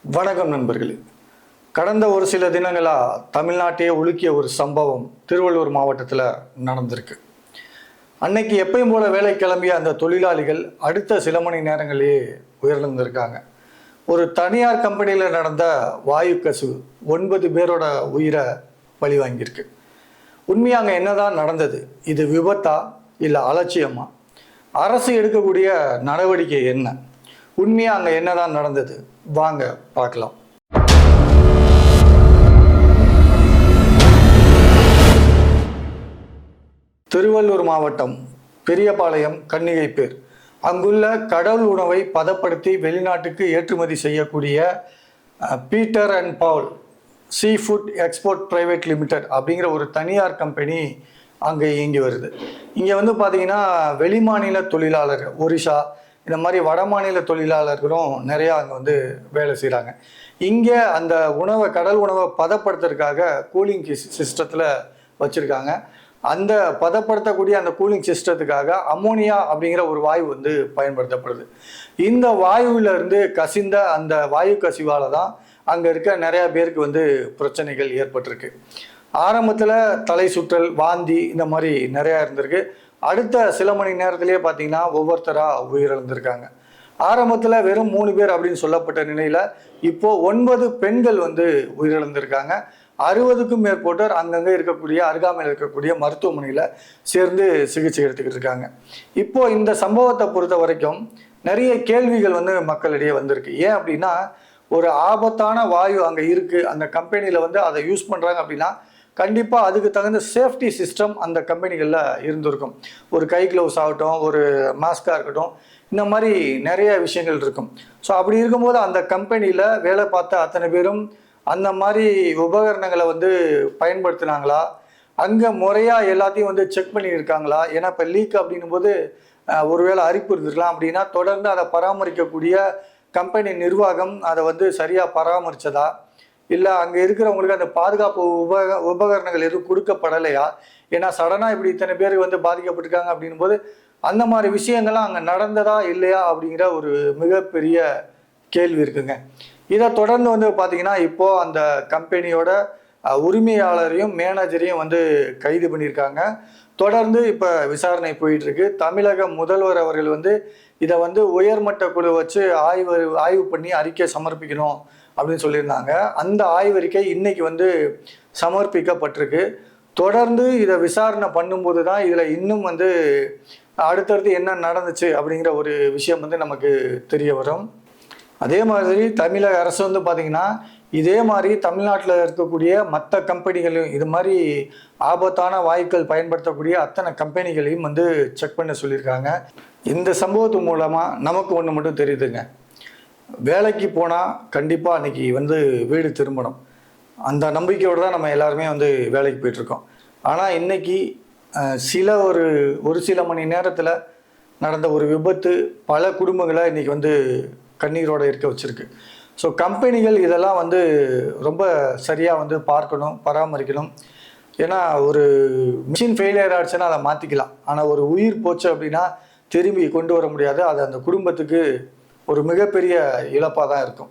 வணக்கம் நண்பர்களே. கடந்த ஒரு சில தினங்களாக தமிழ்நாட்டையே உலுக்கிய ஒரு சம்பவம் திருவள்ளூர் மாவட்டத்தில் நடந்திருக்கு. அன்னைக்கு எப்பயும் போல வேலை கிளம்பிய அந்த தொழிலாளிகள் அடுத்த சில மணி நேரங்களிலேயே உயிரிழந்திருக்காங்க. ஒரு தனியார் கம்பெனியில் நடந்த வாயு கசிவு 9 பேரோட உயிரை பலி வாங்கியிருக்கு. உண்மையாக அங்கே என்னதான் நடந்தது? இது விபத்தா இல்லை அலட்சியமா? அரசு எடுக்கக்கூடிய நடவடிக்கை என்ன? உண்மையாக அங்கே என்னதான் நடந்தது? வாங்க பார்க்கலாம். திருவள்ளூர் மாவட்டம் பெரியபாளையம் கன்னிகைப்பேர் அங்குள்ள கடல் உணவை பதப்படுத்தி வெளிநாட்டுக்கு ஏற்றுமதி செய்யக்கூடிய Peter and Paul seafood export private limited அப்படிங்கிற ஒரு தனியார் கம்பெனி அங்கே இயங்கி வருது. இங்கே பார்த்தீங்கன்னா வெளிமாநில தொழிலாளர்கள், ஒரிசா இந்த மாதிரி வட மாநில தொழிலாளர்களும் நிறையா அங்கே வேலை செய்கிறாங்க. இங்கே அந்த கடல் உணவை பதப்படுத்துறதுக்காக கூலிங் சிஸ்டத்தில் வச்சுருக்காங்க. அந்த பதப்படுத்தக்கூடிய அந்த கூலிங் சிஸ்டத்துக்காக அமோனியா அப்படிங்கிற ஒரு வாயு பயன்படுத்தப்படுது. இந்த வாயுவிலிருந்து கசிந்த அந்த வாயு கசிவால் தான் அங்கே இருக்க நிறையா பேருக்கு பிரச்சனைகள் ஏற்பட்டிருக்கு. ஆரம்பத்தில் தலை சுற்றல், வாந்தி இந்த மாதிரி நிறையா இருந்திருக்கு. அடுத்த சில மணி நேரத்திலேயே பார்த்தீங்கன்னா ஒவ்வொருத்தராக உயிரிழந்திருக்காங்க. ஆரம்பத்தில் வெறும் 3 பேர் அப்படின்னு சொல்லப்பட்ட நிலையில் இப்போது 9 பெண்கள் உயிரிழந்திருக்காங்க. 60க்கும் மேற்பட்டோர் அங்கங்கே இருக்கக்கூடிய அருகாமையில் இருக்கக்கூடிய மருத்துவமனையில் சேர்ந்து சிகிச்சை எடுத்துக்கிட்டு இருக்காங்க. இப்போது இந்த சம்பவத்தை பொறுத்த வரைக்கும் நிறைய கேள்விகள் மக்களிடையே வந்திருக்கு. ஏன் அப்படின்னா, ஒரு ஆபத்தான வாயு அங்கே இருக்குது, அந்த கம்பெனியில் அதை யூஸ் பண்ணுறாங்க அப்படின்னா கண்டிப்பாக அதுக்கு தகுந்த சேஃப்டி சிஸ்டம் அந்த கம்பெனிகளில் இருந்திருக்கும். ஒரு கை க்ளவுஸ் ஆகட்டும், ஒரு மாஸ்காக இருக்கட்டும், இந்த மாதிரி நிறைய விஷயங்கள் இருக்கும். ஸோ அப்படி இருக்கும்போது அந்த கம்பெனியில் வேலை பார்த்த அத்தனை பேரும் அந்த மாதிரி உபகரணங்களை பயன்படுத்தினாங்களா, அங்கே முறையாக எல்லாத்தையும் செக் பண்ணியிருக்காங்களா? ஏன்னா இப்போ லீக் அப்படின்னும் போது ஒருவேளை அரிப்பு இருந்திருக்கலாம். அப்படின்னா தொடர்ந்து அதை பராமரிக்கக்கூடிய கம்பெனி நிர்வாகம் அதை சரியாக பராமரித்ததா, இல்லை அங்கே இருக்கிறவங்களுக்கு அந்த பாதுகாப்பு உபகரணங்கள் எதுவும் கொடுக்கப்படலையா? ஏன்னா சடனாக இப்படி இத்தனை பேர் பாதிக்கப்பட்டிருக்காங்க அப்படின்னும் போது அந்த மாதிரி விஷயங்கள்லாம் அங்கே நடந்ததா இல்லையா அப்படிங்கிற ஒரு மிகப்பெரிய கேள்வி இருக்குங்க. இதை தொடர்ந்து பார்த்தீங்கன்னா இப்போது அந்த கம்பெனியோட உரிமையாளரையும் மேனேஜரையும் கைது பண்ணியிருக்காங்க. தொடர்ந்து இப்போ விசாரணை போயிட்டுருக்கு. தமிழக முதல்வர் அவர்கள் இதை உயர்மட்ட குழு வச்சு ஆய்வு பண்ணி அறிக்கை சமர்ப்பிக்கணும் அப்படின்னு சொல்லியிருந்தாங்க. அந்த ஆய்வறிக்கை இன்னைக்கு சமர்ப்பிக்கப்பட்டிருக்கு. தொடர்ந்து இதை விசாரணை பண்ணும்போது தான் இதில் இன்னும் அடுத்தடுத்து என்ன நடந்துச்சு அப்படிங்கிற ஒரு விஷயம் நமக்கு தெரிய வரும். அதே மாதிரி தமிழக அரசு பார்த்திங்கன்னா இதே மாதிரி தமிழ்நாட்டில் இருக்கக்கூடிய மற்ற கம்பெனிகளையும் இது மாதிரி ஆபத்தான வாயுக்கள் பயன்படுத்தக்கூடிய அத்தனை கம்பெனிகளையும் செக் பண்ண சொல்லியிருக்காங்க. இந்த சம்பவத்து மூலமாக நமக்கு ஒன்று மட்டும் தெரியுதுங்க. வேலைக்கு போனால் கண்டிப்பாக அன்றைக்கி வீடு திரும்பணும், அந்த நம்பிக்கையோடு தான் நம்ம எல்லாருமே வேலைக்கு போயிட்டுருக்கோம். ஆனால் இன்றைக்கி ஒரு சில மணி நேரத்தில் நடந்த ஒரு விபத்து பல குடும்பங்களை இன்றைக்கி கண்ணீரோடு இருக்க வச்சுருக்கு. ஸோ கம்பெனிகள் இதெல்லாம் ரொம்ப சரியாக பார்க்கணும், பராமரிக்கணும். ஏன்னா ஒரு மிஷின் ஃபெயிலியர் ஆகிடுச்சுன்னா அதை மாற்றிக்கலாம். ஆனால் ஒரு உயிர் போச்சு அப்படின்னா திரும்பி கொண்டு வர முடியாது. அது அந்த குடும்பத்துக்கு ஒரு மிகப்பெரிய இழப்பாக தான் இருக்கும்.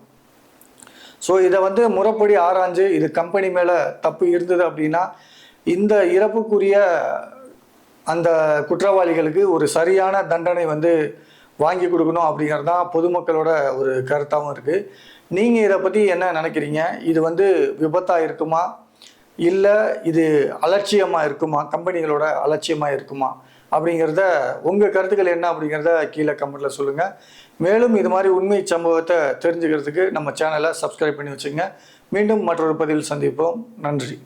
ஸோ இதை முறைப்படி ஆராய்ஞ்சு இது கம்பெனி மேலே தப்பு இருந்தது அப்படின்னா இந்த இறப்புக்குரிய அந்த குற்றவாளிகளுக்கு ஒரு சரியான தண்டனை வாங்கி கொடுக்கணும் அப்படிங்கிறது தான் பொதுமக்களோட ஒரு கருத்தாகவும் இருக்குது. நீங்கள் இதை பற்றி என்ன நினைக்கிறீங்க? இது விபத்தாக இருக்குமா, இல்லை இது அலட்சியமாக இருக்குமா, கம்பெனிகளோட அலட்சியமாக இருக்குமா அப்படிங்கிறத உங்கள் கருத்துக்கள் என்ன அப்படிங்கிறத கீழே கமெண்ட்டில் சொல்லுங்கள். மேலும் இது மாதிரி உண்மை சம்பவத்தை தெரிஞ்சுக்கிறதுக்கு நம்ம சேனலை சப்ஸ்கிரைப் பண்ணி வச்சுங்க. மீண்டும் மற்றொரு பதிவில் சந்திப்போம். நன்றி.